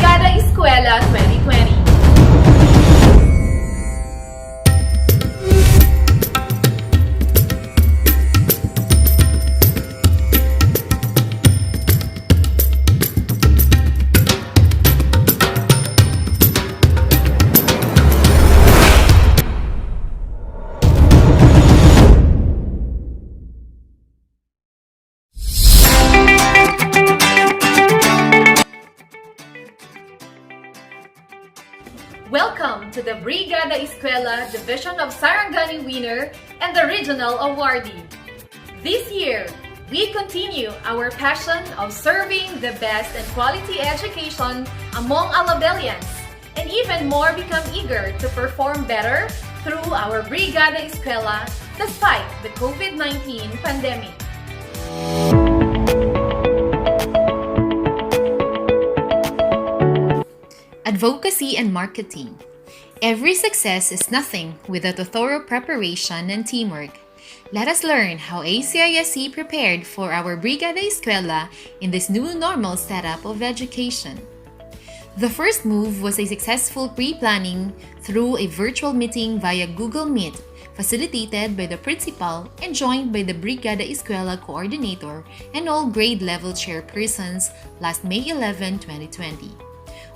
Brigada Eskwela 2020. Welcome to the Brigada Eskwela Division of Sarangani winner and the regional awardee. This year, we continue our passion of serving the best and quality education among Alabelians, and even more become eager to perform better through our Brigada Eskwela despite the COVID-19 pandemic. Advocacy and marketing. Every success is nothing without a thorough preparation and teamwork. Let us learn how Acisc prepared for our Brigada Eskwela in this new normal setup of education. The first move was a successful pre-planning through a virtual meeting via Google Meet, facilitated by the principal and joined by the Brigada Eskwela coordinator and all grade level chairpersons last May 11, 2020.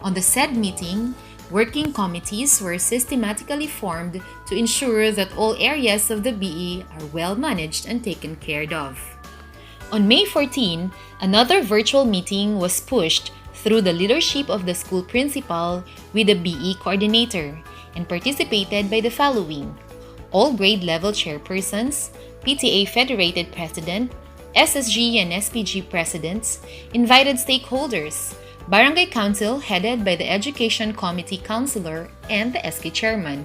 On the said meeting, working committees were systematically formed to ensure that all areas of the BE are well managed and taken care of. On May 14, another virtual meeting was pushed through the leadership of the school principal with the BE coordinator and participated by the following: all grade level chairpersons, PTA Federated President, SSG and SPG presidents, invited stakeholders, Barangay Council headed by the Education Committee Councilor and the SK Chairman.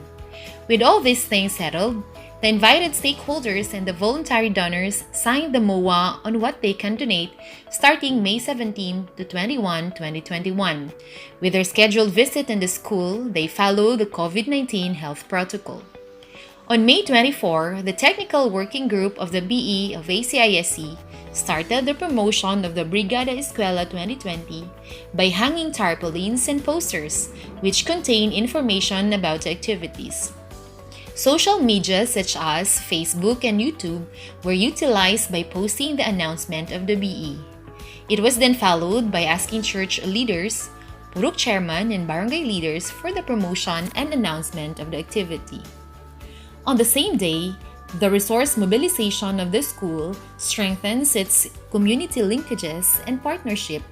With all these things settled, the invited stakeholders and the voluntary donors signed the MOA on what they can donate starting May 17 to 21, 2021. With their scheduled visit in the school, they follow the COVID-19 health protocol. On May 24, the Technical Working Group of the BE of ACISC started the promotion of the Brigada Eskwela 2020 by hanging tarpaulins and posters which contain information about the activities. Social media such as Facebook and YouTube were utilized by posting the announcement of the BE. It was then followed by asking church leaders, Purok chairman, and barangay leaders for the promotion and announcement of the activity. On the same day, the resource mobilization of the school strengthens its community linkages and partnership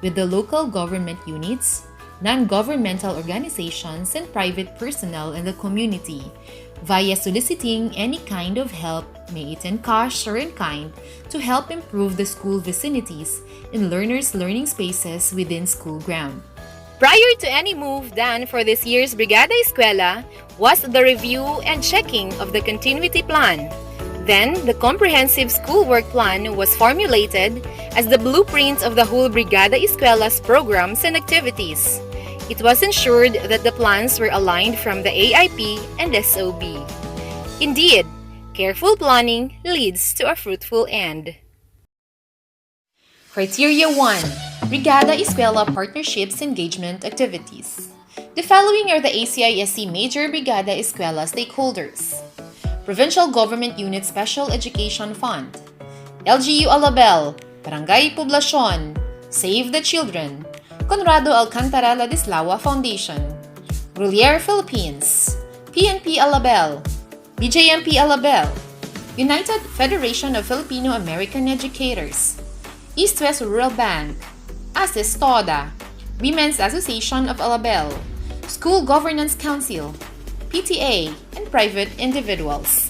with the local government units, non-governmental organizations, and private personnel in the community via soliciting any kind of help, may it in cash or in kind, to help improve the school vicinities and learners' learning spaces within school ground. Prior to any move done for this year's Brigada Eskwela was the review and checking of the continuity plan. Then, the comprehensive schoolwork plan was formulated as the blueprint of the whole Brigada Eskwela's programs and activities. It was ensured that the plans were aligned from the AIP and SOB. Indeed, careful planning leads to a fruitful end. Criteria 1. Brigada Eskwela Partnerships Engagement Activities. The following are the ACISC major Brigada Eskwela stakeholders: Provincial Government Unit Special Education Fund, LGU Alabel, Barangay Poblacion, Save the Children, Conrado Alcantara Ladislao Foundation, Grolier Philippines, PNP Alabel, BJMP Alabel, United Federation of Filipino American Educators, East-West Rural Bank, Acisc Toda, Women's Association of Alabel, School Governance Council, PTA, and private individuals.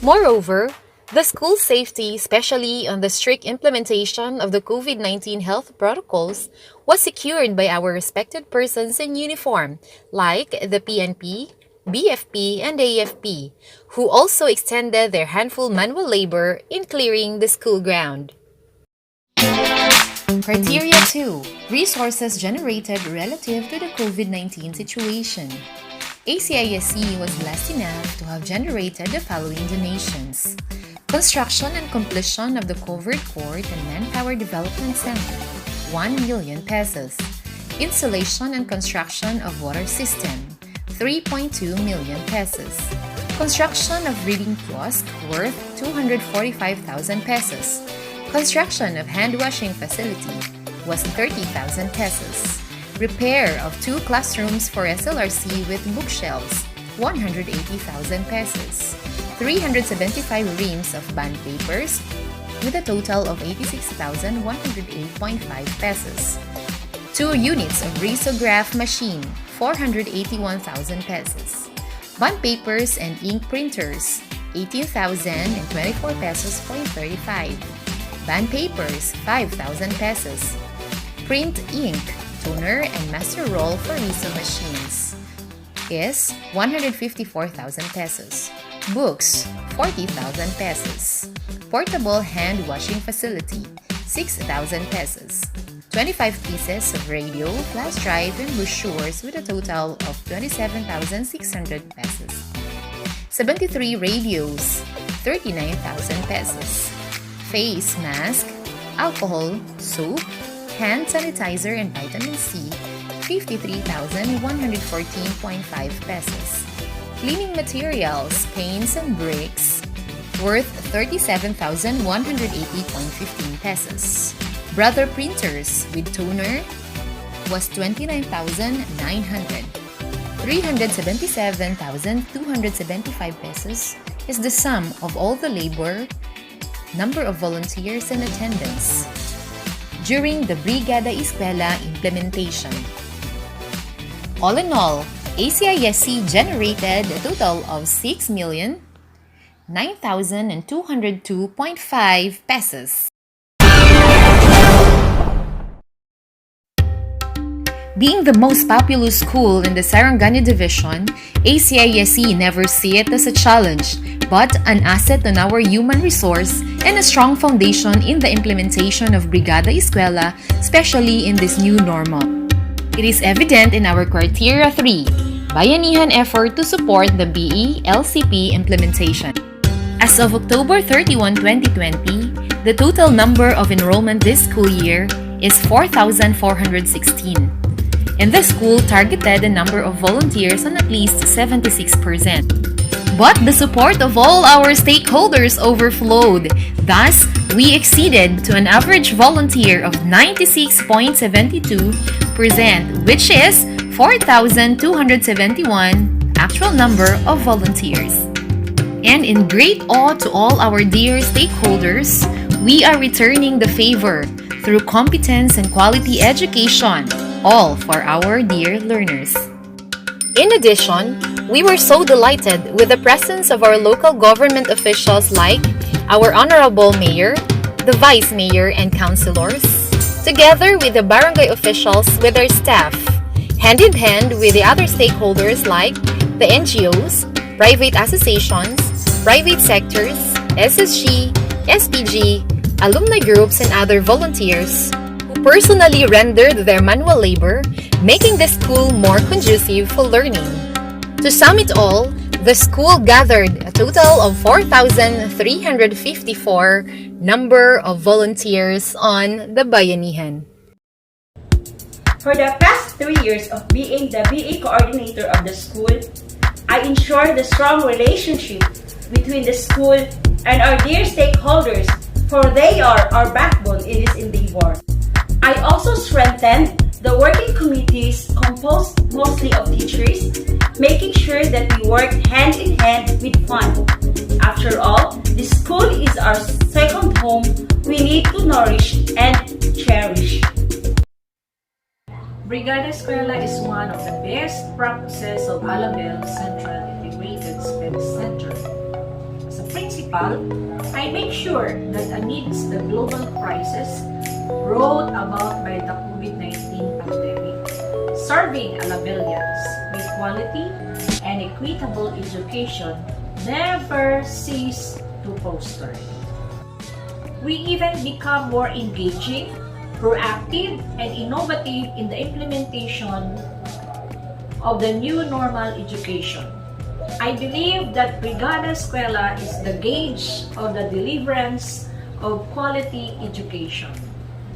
Moreover, the school safety, especially on the strict implementation of the COVID-19 health protocols, was secured by our respected persons in uniform, like the PNP, BFP, and AFP, who also extended their handful manual labor in clearing the school ground. Criteria 2. Resources generated relative to the COVID-19 situation. ACISC was blessed enough to have generated the following donations: construction and completion of the covered court and manpower development center, 1 million pesos; Installation and construction of water system, 3.2 million pesos. Construction of reading kiosk worth 245,000 pesos. Construction of hand washing facility was 30,000 pesos. Repair of 2 classrooms for SLRC with bookshelves, 180,000 pesos. 375 reams of bond papers with a total of 86,108.5 pesos. 2 units of risograph machine, 481,000 pesos. Bond papers and ink printers, 18,024 pesos point 35. Bond papers, 5,000 pesos. Print ink, toner, and master roll for riso machines is 154,000 pesos. Books, 40,000 pesos. Portable hand washing facility, 6,000 pesos. 25 pieces of radio, flash drive, and brochures with a total of 27,600 pesos. 73 radios, 39,000 pesos. Face mask, alcohol, soap, hand sanitizer, and vitamin C, 53,114.5 pesos. Cleaning materials, paints, and bricks, worth 37,180.15 pesos. Brother printers with toner was 29,900. 377,275 pesos is the sum of all the labor, number of volunteers, and attendance during the Brigada Eskwela implementation. All in all, ACISC generated a total of 6,09,202.5 pesos. Being the most populous school in the Sarangani Division, ACISC never see it as a challenge, but an asset on our human resource and a strong foundation in the implementation of Brigada Eskwela, especially in this new normal. It is evident in our Criteria 3, Bayanihan effort to support the BE-LCP implementation. As of October 31, 2020, the total number of enrollment this school year is 4,416. And the school targeted a number of volunteers on at least 76%. But the support of all our stakeholders overflowed. Thus, we exceeded to an average volunteer of 96.72%, which is 4,271 actual number of volunteers. And in great awe to all our dear stakeholders, we are returning the favor through competence and quality education, all for our dear learners. In addition, we were so delighted with the presence of our local government officials like our Honorable Mayor, the Vice Mayor and Councilors, together with the barangay officials with their staff, hand in hand with the other stakeholders like the NGOs, private associations, private sectors, SSG, SPG, alumni groups, and other volunteers who personally rendered their manual labor, making the school more conducive for learning. To sum it all, the school gathered a total of 4,354 number of volunteers on the Bayanihan. For the past 3 years of being the BA coordinator of the school, I ensure the strong relationship between the school and our dear stakeholders, for they are our backbone in this endeavor. I also strengthened the working committees composed mostly of teachers, making sure that we work hand in hand with fun. After all, the school is our second home we need to nourish and cherish. Brigada Eskwela is one of the best practices of Alabel Central Integrated Studies Center. As a principal, I make sure that amidst the global crisis brought about by the COVID-19 pandemic, serving Alabelians with quality and equitable education never cease to foster. We even become more engaging, proactive, and innovative in the implementation of the new normal education. I believe that Brigada Eskwela is the gauge of the deliverance of quality education.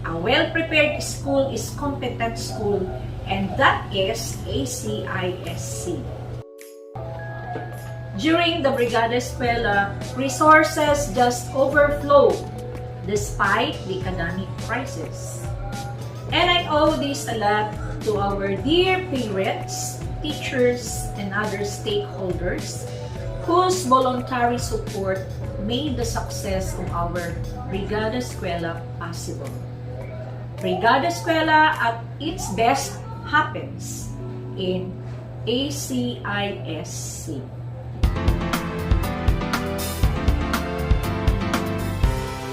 A well-prepared school is competent school, and that is ACISC. During the Brigada Eskwela, resources just overflow despite the academic crisis. And I owe this a lot to our dear parents, teachers, and other stakeholders whose voluntary support made the success of our Brigada Eskwela possible. Brigada Eskwela at its best happens in ACISC.